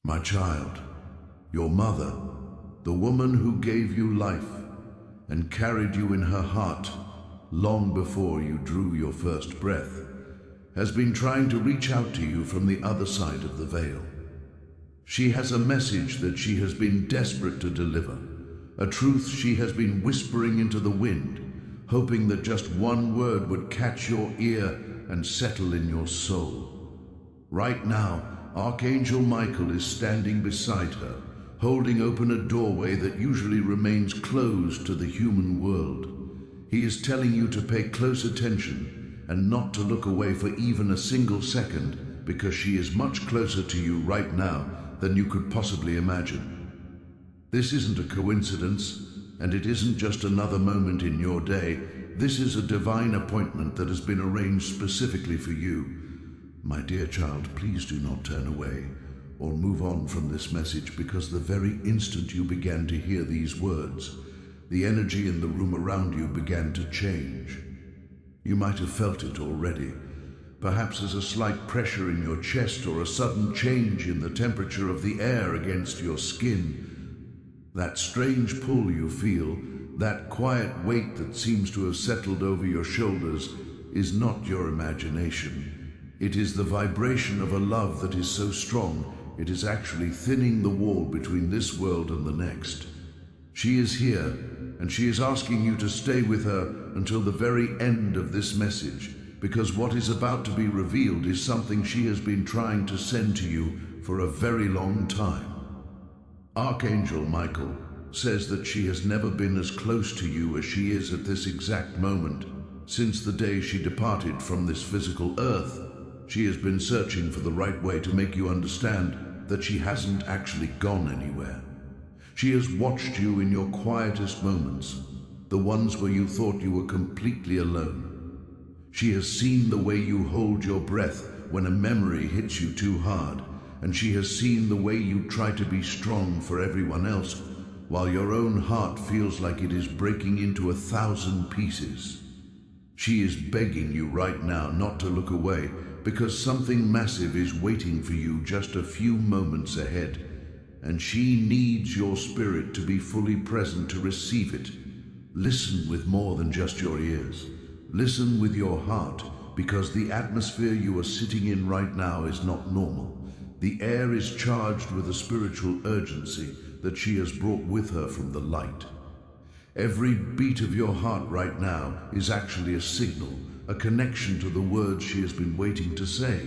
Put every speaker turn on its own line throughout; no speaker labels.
My child, your mother, the woman who gave you life and carried you in her heart long before you drew your first breath, has been trying to reach out to you from the other side of the veil. She has a message that she has been desperate to deliver, a truth she has been whispering into the wind, hoping that just one word would catch your ear and settle in your soul. Right now, Archangel Michael is standing beside her, holding open a doorway that usually remains closed to the human world. He is telling you to pay close attention and not to look away for even a single second, because she is much closer to you right now than you could possibly imagine. This isn't a coincidence, and it isn't just another moment in your day. This is a divine appointment that has been arranged specifically for you. My dear child, please do not turn away or move on from this message, because the very instant you began to hear these words, the energy in the room around you began to change. You might have felt it already, perhaps as a slight pressure in your chest or a sudden change in the temperature of the air against your skin. That strange pull you feel, that quiet weight that seems to have settled over your shoulders, is not your imagination. It is the vibration of a love that is so strong, it is actually thinning the wall between this world and the next. She is here, and she is asking you to stay with her until the very end of this message, because what is about to be revealed is something she has been trying to send to you for a very long time. Archangel Michael says that she has never been as close to you as she is at this exact moment. Since the day she departed from this physical earth, she has been searching for the right way to make you understand that she hasn't actually gone anywhere. She has watched you in your quietest moments, the ones where you thought you were completely alone. She has seen the way you hold your breath when a memory hits you too hard, and she has seen the way you try to be strong for everyone else, while your own heart feels like it is breaking into 1,000 pieces. She is begging you right now not to look away, because something massive is waiting for you just a few moments ahead, and she needs your spirit to be fully present to receive it. Listen with more than just your ears. Listen with your heart, because the atmosphere you are sitting in right now is not normal. The air is charged with a spiritual urgency that she has brought with her from the light. Every beat of your heart right now is actually a signal, a connection to the words she has been waiting to say.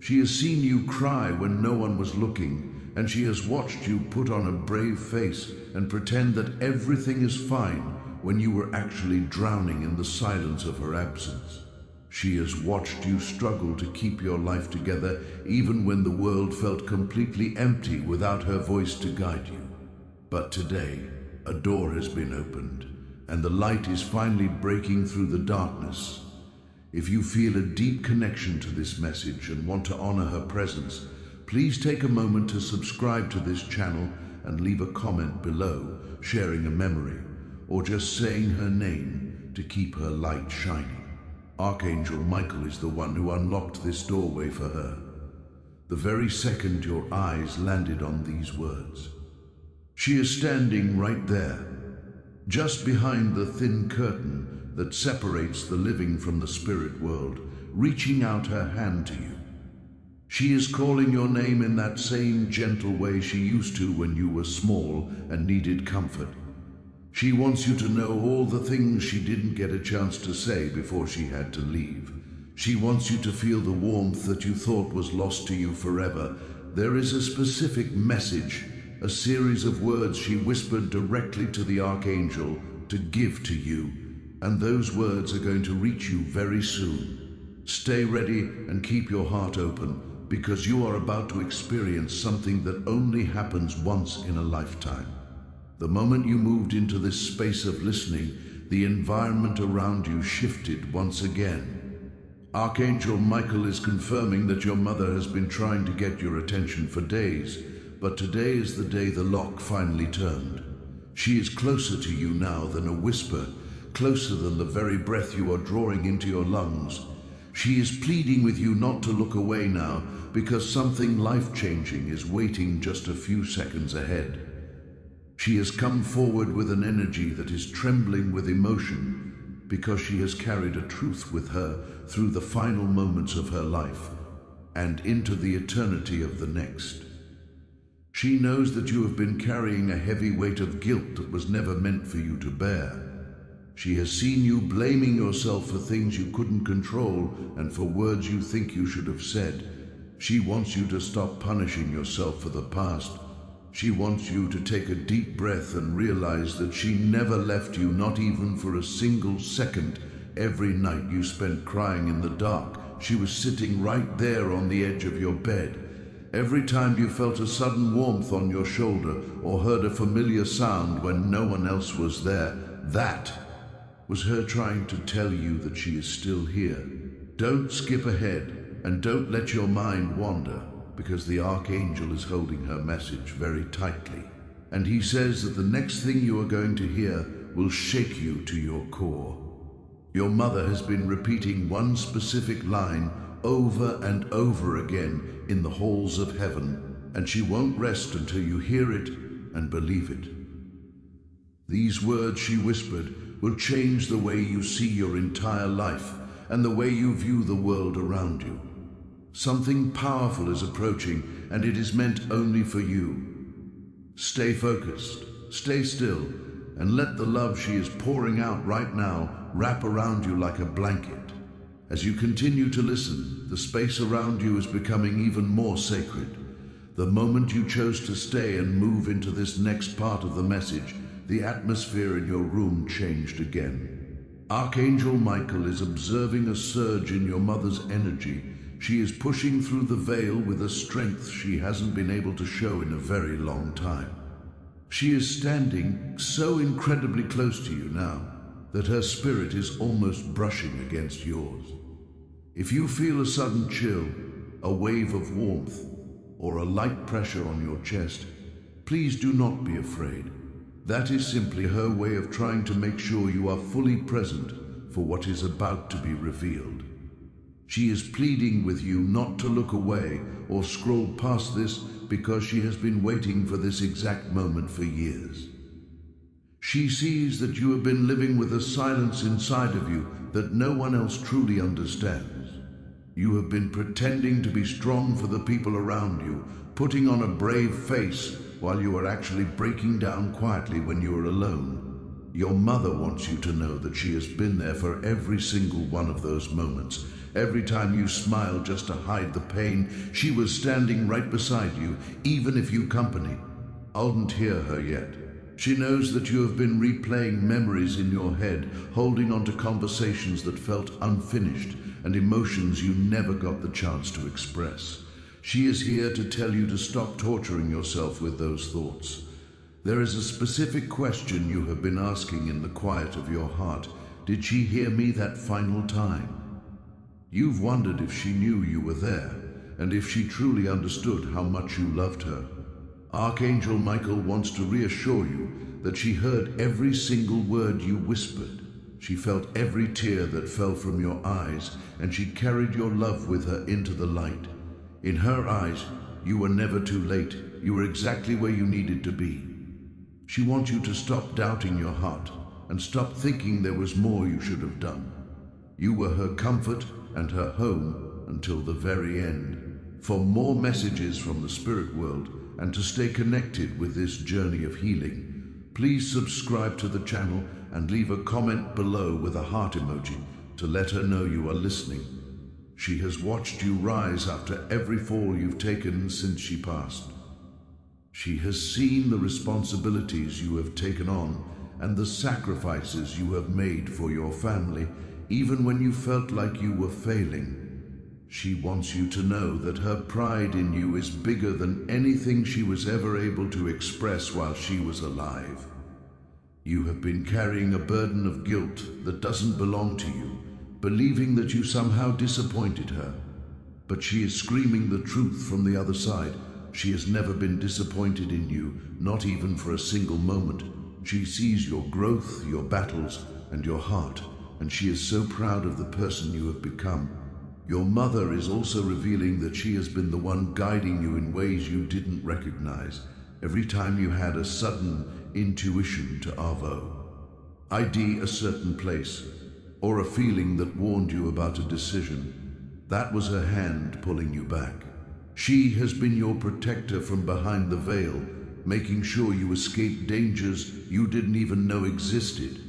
She has seen you cry when no one was looking, and she has watched you put on a brave face and pretend that everything is fine when you were actually drowning in the silence of her absence. She has watched you struggle to keep your life together even when the world felt completely empty without her voice to guide you. But today, a door has been opened, and the light is finally breaking through the darkness. If you feel a deep connection to this message and want to honor her presence, please take a moment to subscribe to this channel and leave a comment below, sharing a memory, or just saying her name to keep her light shining. Archangel Michael is the one who unlocked this doorway for her, the very second your eyes landed on these words. She is standing right there, just behind the thin curtain that separates the living from the spirit world, reaching out her hand to you. She is calling your name in that same gentle way she used to when you were small and needed comfort. She wants you to know all the things she didn't get a chance to say before she had to leave. She wants you to feel the warmth that you thought was lost to you forever. There is a specific message, a series of words she whispered directly to the Archangel to give to you, and those words are going to reach you very soon. Stay ready and keep your heart open, because you are about to experience something that only happens once in a lifetime. The moment you moved into this space of listening, the environment around you shifted once again. Archangel Michael is confirming that your mother has been trying to get your attention for days, but today is the day the lock finally turned. She is closer to you now than a whisper, closer than the very breath you are drawing into your lungs. She is pleading with you not to look away now, because something life-changing is waiting just a few seconds ahead. She has come forward with an energy that is trembling with emotion because she has carried a truth with her through the final moments of her life and into the eternity of the next. She knows that you have been carrying a heavy weight of guilt that was never meant for you to bear. She has seen you blaming yourself for things you couldn't control and for words you think you should have said. She wants you to stop punishing yourself for the past. She wants you to take a deep breath and realize that she never left you, not even for a single second. Every night you spent crying in the dark, she was sitting right there on the edge of your bed. Every time you felt a sudden warmth on your shoulder or heard a familiar sound when no one else was there, that was her trying to tell you that she is still here. Don't skip ahead and don't let your mind wander, because the Archangel is holding her message very tightly. And he says that the next thing you are going to hear will shake you to your core. Your mother has been repeating one specific line over and over again in the halls of heaven, and she won't rest until you hear it and believe it. These words she whispered will change the way you see your entire life and the way you view the world around you. Something powerful is approaching, and it is meant only for you. Stay focused, stay still, and let the love she is pouring out right now wrap around you like a blanket. As you continue to listen, the space around you is becoming even more sacred. The moment you chose to stay and move into this next part of the message, the atmosphere in your room changed again. Archangel Michael is observing a surge in your mother's energy. She is pushing through the veil with a strength she hasn't been able to show in a very long time. She is standing so incredibly close to you now that her spirit is almost brushing against yours. If you feel a sudden chill, a wave of warmth, or a light pressure on your chest, please do not be afraid. That is simply her way of trying to make sure you are fully present for what is about to be revealed. She is pleading with you not to look away or scroll past this, because she has been waiting for this exact moment for years. She sees that you have been living with a silence inside of you that no one else truly understands. You have been pretending to be strong for the people around you, putting on a brave face while you are actually breaking down quietly when you are alone. Your mother wants you to know that she has been there for every single one of those moments. Every time you smiled just to hide the pain, she was standing right beside you, even if you company couldn't hear her yet. She knows that you have been replaying memories in your head, holding on to conversations that felt unfinished and emotions you never got the chance to express. She is here to tell you to stop torturing yourself with those thoughts. There is a specific question you have been asking in the quiet of your heart. Did she hear me that final time? You've wondered if she knew you were there, and if she truly understood how much you loved her. Archangel Michael wants to reassure you that she heard every single word you whispered. She felt every tear that fell from your eyes, and she carried your love with her into the light. In her eyes, you were never too late. You were exactly where you needed to be. She wants you to stop doubting your heart and stop thinking there was more you should have done. You were her comfort and her home until the very end. For more messages from the spirit world and to stay connected with this journey of healing, please subscribe to the channel and leave a comment below with a heart emoji to let her know you are listening. She has watched you rise after every fall you've taken since she passed. She has seen the responsibilities you have taken on and the sacrifices you have made for your family, even when you felt like you were failing. She wants you to know that her pride in you is bigger than anything she was ever able to express while she was alive. You have been carrying a burden of guilt that doesn't belong to you, believing that you somehow disappointed her. But she is screaming the truth from the other side. She has never been disappointed in you, not even for a single moment. She sees your growth, your battles, and your heart, and she is so proud of the person you have become. Your mother is also revealing that she has been the one guiding you in ways you didn't recognize every time you had a sudden intuition to ID a certain place, or a feeling that warned you about a decision. That was her hand pulling you back. She has been your protector from behind the veil, making sure you escape dangers you didn't even know existed.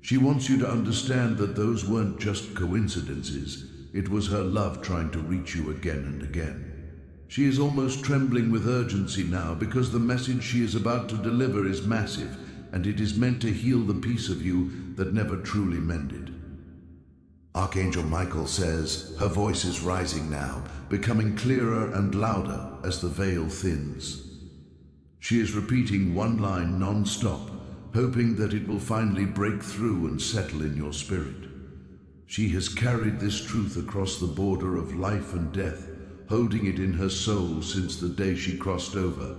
She wants you to understand that those weren't just coincidences. It was her love trying to reach you again and again. She is almost trembling with urgency now because the message she is about to deliver is massive, and it is meant to heal the piece of you that never truly mended. Archangel Michael says, her voice is rising now, becoming clearer and louder as the veil thins. She is repeating one line non-stop, hoping that it will finally break through and settle in your spirit. She has carried this truth across the border of life and death, holding it in her soul since the day she crossed over.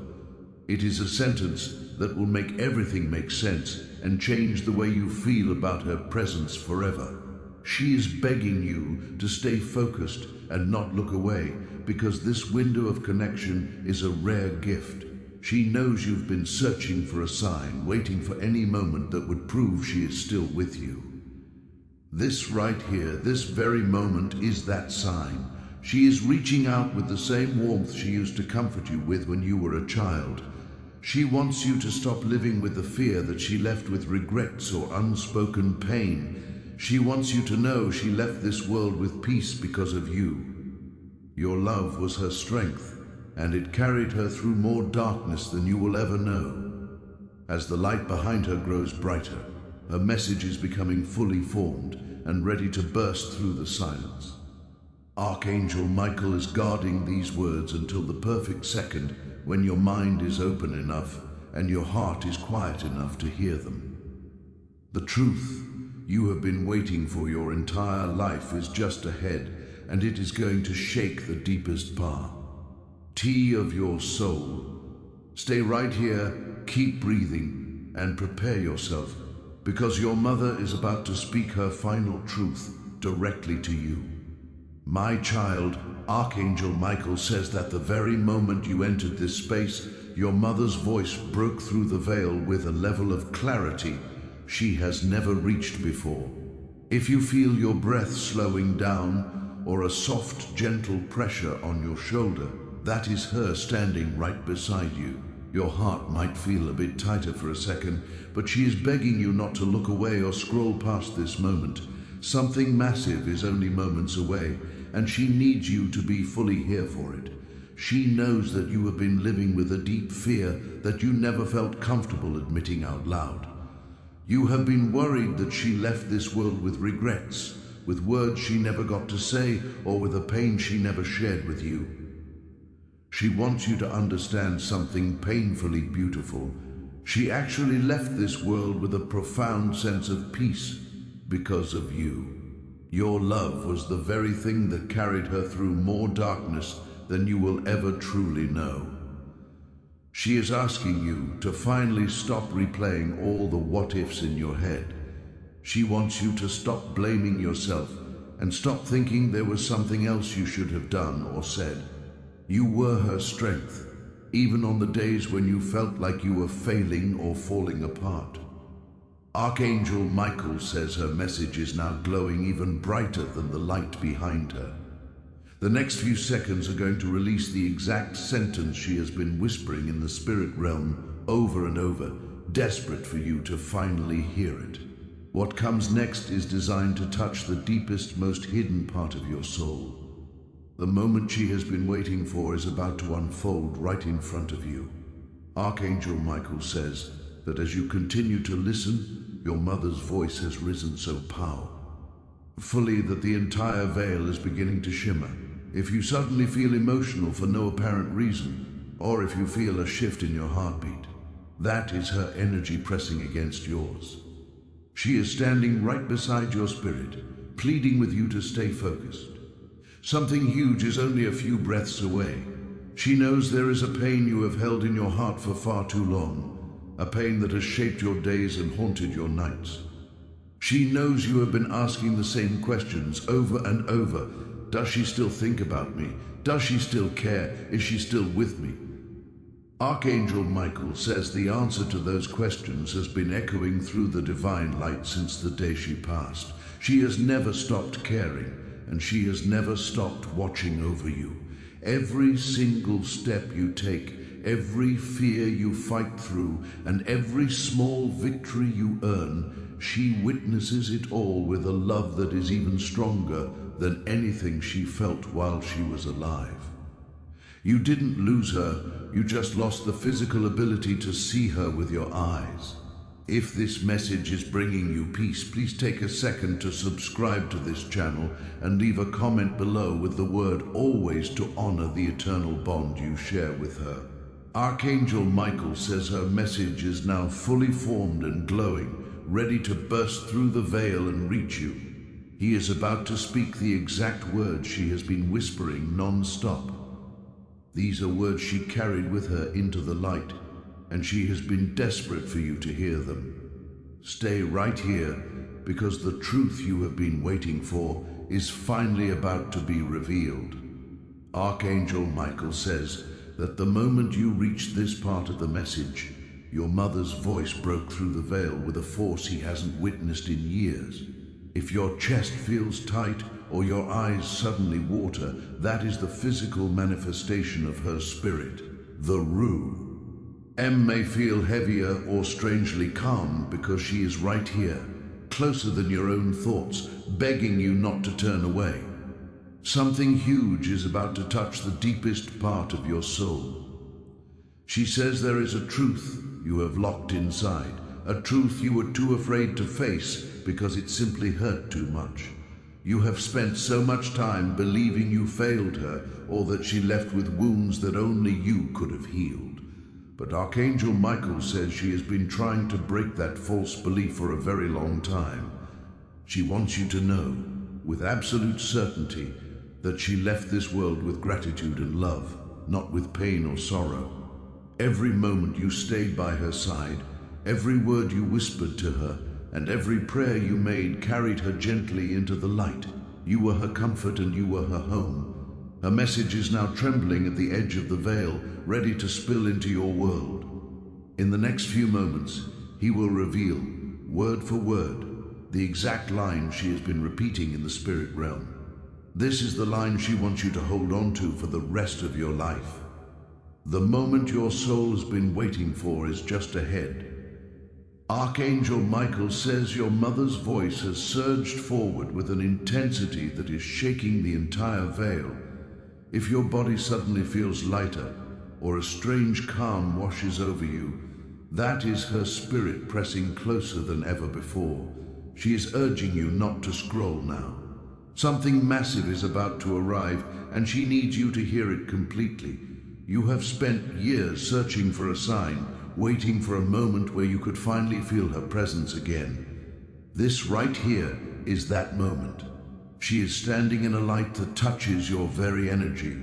It is a sentence that will make everything make sense and change the way you feel about her presence forever. She is begging you to stay focused and not look away, because this window of connection is a rare gift. She knows you've been searching for a sign, waiting for any moment that would prove she is still with you. This right here, this very moment, is that sign. She is reaching out with the same warmth she used to comfort you with when you were a child. She wants you to stop living with the fear that she left with regrets or unspoken pain. She wants you to know she left this world with peace because of you. Your love was her strength, and it carried her through more darkness than you will ever know. As the light behind her grows brighter, her message is becoming fully formed and ready to burst through the silence. Archangel Michael is guarding these words until the perfect second when your mind is open enough and your heart is quiet enough to hear them. The truth you have been waiting for your entire life is just ahead, and it is going to shake the deepest part of your soul. Stay right here, keep breathing, and prepare yourself, because your mother is about to speak her final truth directly to you. My child, Archangel Michael says that the very moment you entered this space, your mother's voice broke through the veil with a level of clarity she has never reached before. If you feel your breath slowing down or a soft, gentle pressure on your shoulder, that is her standing right beside you. Your heart might feel a bit tighter for a second, but she is begging you not to look away or scroll past this moment. Something massive is only moments away, and she needs you to be fully here for it. She knows that you have been living with a deep fear that you never felt comfortable admitting out loud. You have been worried that she left this world with regrets, with words she never got to say, or with a pain she never shared with you. She wants you to understand something painfully beautiful. She actually left this world with a profound sense of peace because of you. Your love was the very thing that carried her through more darkness than you will ever truly know. She is asking you to finally stop replaying all the what-ifs in your head. She wants you to stop blaming yourself and stop thinking there was something else you should have done or said. You were her strength, even on the days when you felt like you were failing or falling apart. Archangel Michael says her message is now glowing even brighter than the light behind her. The next few seconds are going to release the exact sentence she has been whispering in the spirit realm over and over, desperate for you to finally hear it. What comes next is designed to touch the deepest, most hidden part of your soul. The moment she has been waiting for is about to unfold right in front of you. Archangel Michael says that as you continue to listen, your mother's voice has risen so powerfully that the entire veil is beginning to shimmer. If you suddenly feel emotional for no apparent reason, or if you feel a shift in your heartbeat, that is her energy pressing against yours. She is standing right beside your spirit, pleading with you to stay focused. Something huge is only a few breaths away. She knows there is a pain you have held in your heart for far too long, a pain that has shaped your days and haunted your nights. She knows you have been asking the same questions over and over. Does she still think about me? Does she still care? Is she still with me? Archangel Michael says the answer to those questions has been echoing through the divine light since the day she passed. She has never stopped caring, and she has never stopped watching over you. Every single step you take, every fear you fight through, and every small victory you earn, she witnesses it all with a love that is even stronger than anything she felt while she was alive. You didn't lose her, you just lost the physical ability to see her with your eyes. If this message is bringing you peace, please take a second to subscribe to this channel and leave a comment below with the word always to honor the eternal bond you share with her. Archangel Michael says her message is now fully formed and glowing, ready to burst through the veil and reach you. He is about to speak the exact words she has been whispering non-stop. These are words she carried with her into the light, and she has been desperate for you to hear them. Stay right here, because the truth you have been waiting for is finally about to be revealed. Archangel Michael says that the moment you reached this part of the message, your mother's voice broke through the veil with a force he hasn't witnessed in years. If your chest feels tight or your eyes suddenly water, that is the physical manifestation of her spirit, the Ru. M may feel heavier or strangely calm because she is right here, closer than your own thoughts, begging you not to turn away. Something huge is about to touch the deepest part of your soul. She says there is a truth you have locked inside, a truth you were too afraid to face because it simply hurt too much. You have spent so much time believing you failed her, or that she left with wounds that only you could have healed. But Archangel Michael says she has been trying to break that false belief for a very long time. She wants you to know, with absolute certainty, that she left this world with gratitude and love, not with pain or sorrow. Every moment you stayed by her side, every word you whispered to her, and every prayer you made carried her gently into the light. You were her comfort and you were her home. Her message is now trembling at the edge of the veil, ready to spill into your world. In the next few moments, he will reveal, word for word, the exact line she has been repeating in the spirit realm. This is the line she wants you to hold on to for the rest of your life. The moment your soul has been waiting for is just ahead. Archangel Michael says your mother's voice has surged forward with an intensity that is shaking the entire veil. If your body suddenly feels lighter, or a strange calm washes over you, that is her spirit pressing closer than ever before. She is urging you not to scroll now. Something massive is about to arrive, and she needs you to hear it completely. You have spent years searching for a sign, waiting for a moment where you could finally feel her presence again. This right here is that moment. She is standing in a light that touches your very energy,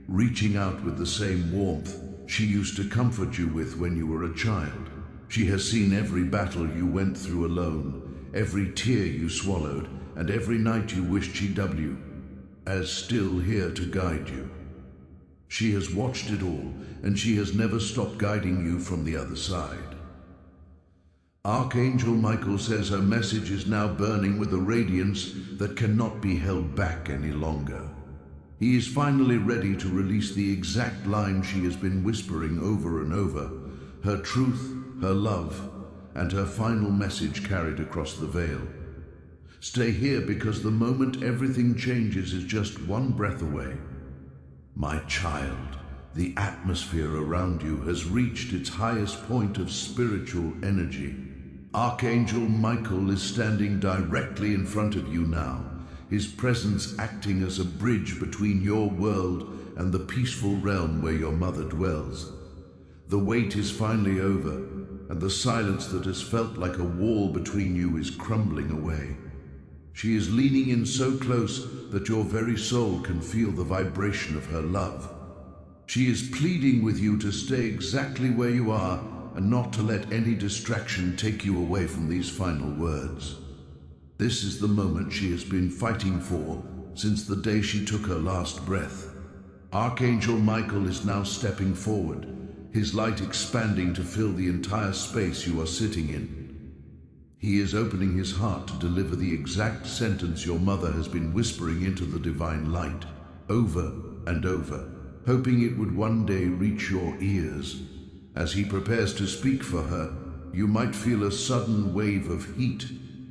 reaching out with the same warmth she used to comfort you with when you were a child. She has seen every battle you went through alone, every tear you swallowed, and every night you wished she'd you, as still here to guide you. She has watched it all, and she has never stopped guiding you from the other side. Archangel Michael says her message is now burning with a radiance that cannot be held back any longer. He is finally ready to release the exact line she has been whispering over and over, her truth, her love, and her final message carried across the veil. Stay here, because the moment everything changes is just one breath away. My child, the atmosphere around you has reached its highest point of spiritual energy. Archangel Michael is standing directly in front of you now, his presence acting as a bridge between your world and the peaceful realm where your mother dwells. The wait is finally over, and the silence that has felt like a wall between you is crumbling away. She is leaning in so close that your very soul can feel the vibration of her love. She is pleading with you to stay exactly where you are and not to let any distraction take you away from these final words. This is the moment she has been fighting for, since the day she took her last breath. Archangel Michael is now stepping forward, his light expanding to fill the entire space you are sitting in. He is opening his heart to deliver the exact sentence your mother has been whispering into the divine light, over and over, hoping it would one day reach your ears. As he prepares to speak for her, you might feel a sudden wave of heat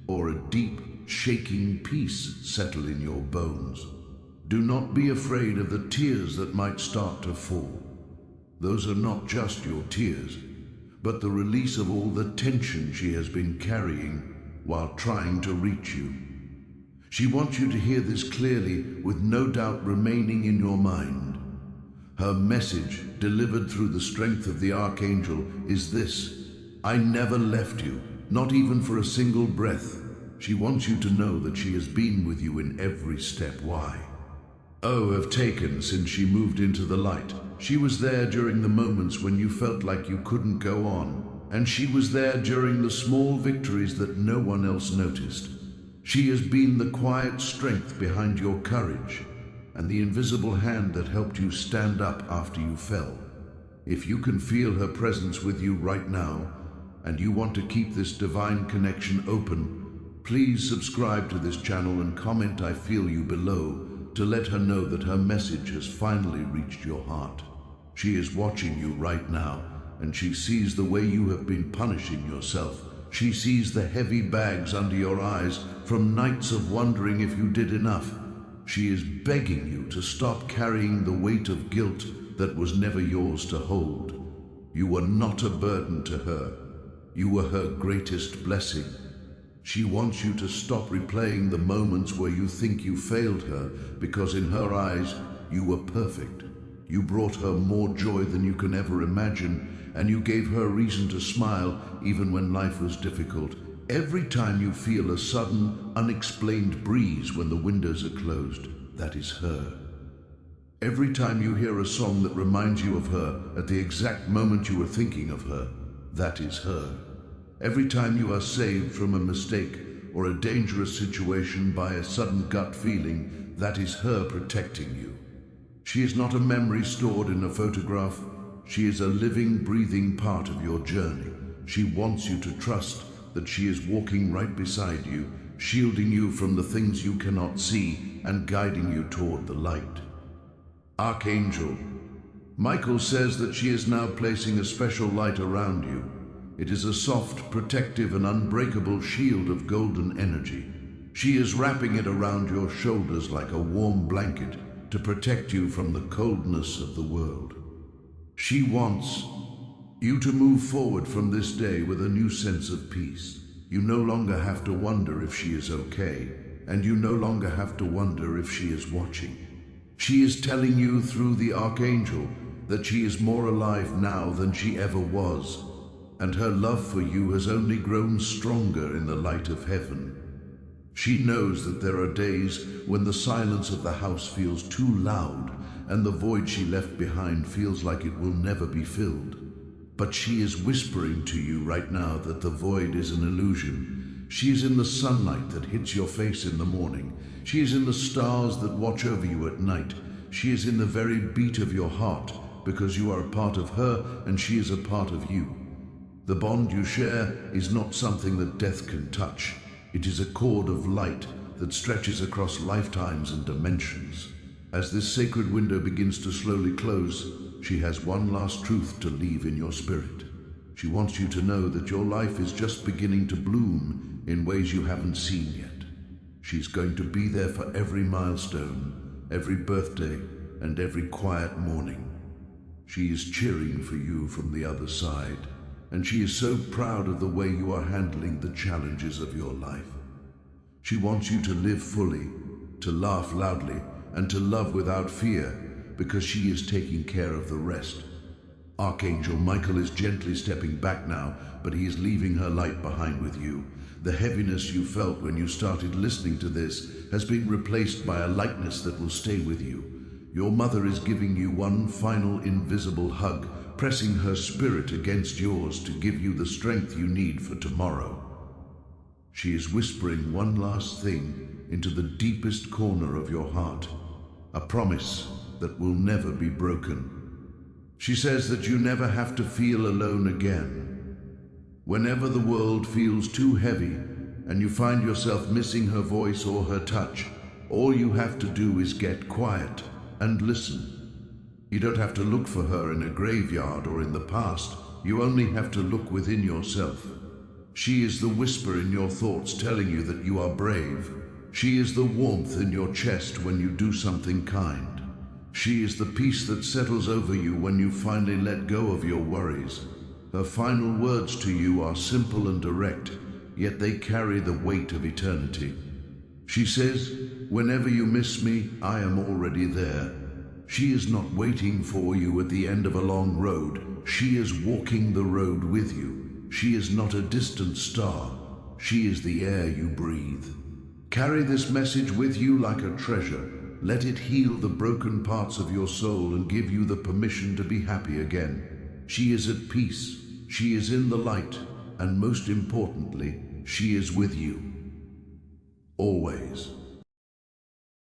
or a deep, shaking peace settle in your bones. Do not be afraid of the tears that might start to fall. Those are not just your tears, but the release of all the tension she has been carrying while trying to reach you. She wants you to hear this clearly, with no doubt remaining in your mind. Her message, delivered through the strength of the Archangel, is this: I never left you, not even for a single breath. She wants you to know that she has been with you in every step. Why? Oh, have taken since she moved into the light. She was there during the moments when you felt like you couldn't go on, and she was there during the small victories that no one else noticed. She has been the quiet strength behind your courage, and the invisible hand that helped you stand up after you fell. If you can feel her presence with you right now, and you want to keep this divine connection open, please subscribe to this channel and comment "I feel you" below to let her know that her message has finally reached your heart. She is watching you right now, and she sees the way you have been punishing yourself. She sees the heavy bags under your eyes from nights of wondering if you did enough. She is begging you to stop carrying the weight of guilt that was never yours to hold. You were not a burden to her. You were her greatest blessing. She wants you to stop replaying the moments where you think you failed her, because in her eyes, you were perfect. You brought her more joy than you can ever imagine, and you gave her reason to smile even when life was difficult. Every time you feel a sudden, unexplained breeze when the windows are closed, that is her. Every time you hear a song that reminds you of her at the exact moment you were thinking of her, that is her. Every time you are saved from a mistake or a dangerous situation by a sudden gut feeling, that is her protecting you. She is not a memory stored in a photograph. She is a living, breathing part of your journey. She wants you to trust that she is walking right beside you, shielding you from the things you cannot see and guiding you toward the light. Archangel Michael says that she is now placing a special light around you. It is a soft, protective, and unbreakable shield of golden energy. She is wrapping it around your shoulders like a warm blanket to protect you from the coldness of the world. She wants you to move forward from this day with a new sense of peace. You no longer have to wonder if she is okay, and you no longer have to wonder if she is watching. She is telling you through the Archangel that she is more alive now than she ever was, and her love for you has only grown stronger in the light of heaven. She knows that there are days when the silence of the house feels too loud, and the void she left behind feels like it will never be filled. But she is whispering to you right now that the void is an illusion. She is in the sunlight that hits your face in the morning. She is in the stars that watch over you at night. She is in the very beat of your heart, because you are a part of her and she is a part of you. The bond you share is not something that death can touch. It is a cord of light that stretches across lifetimes and dimensions. As this sacred window begins to slowly close, she has one last truth to leave in your spirit. She wants you to know that your life is just beginning to bloom in ways you haven't seen yet. She's going to be there for every milestone, every birthday, and every quiet morning. She is cheering for you from the other side, and she is so proud of the way you are handling the challenges of your life. She wants you to live fully, to laugh loudly, and to love without fear, because she is taking care of the rest. Archangel Michael is gently stepping back now, but he is leaving her light behind with you. The heaviness you felt when you started listening to this has been replaced by a lightness that will stay with you. Your mother is giving you one final invisible hug, pressing her spirit against yours to give you the strength you need for tomorrow. She is whispering one last thing into the deepest corner of your heart, a promise that will never be broken. She says that you never have to feel alone again. Whenever the world feels too heavy and you find yourself missing her voice or her touch, all you have to do is get quiet and listen. You don't have to look for her in a graveyard or in the past. You only have to look within yourself. She is the whisper in your thoughts telling you that you are brave. She is the warmth in your chest when you do something kind. She is the peace that settles over you when you finally let go of your worries. Her final words to you are simple and direct, yet they carry the weight of eternity. She says, "Whenever you miss me, I am already there." She is not waiting for you at the end of a long road. She is walking the road with you. She is not a distant star. She is the air you breathe. Carry this message with you like a treasure. Let it heal the broken parts of your soul and give you the permission to be happy again. She is at peace. She is in the light. And most importantly, she is with you. Always.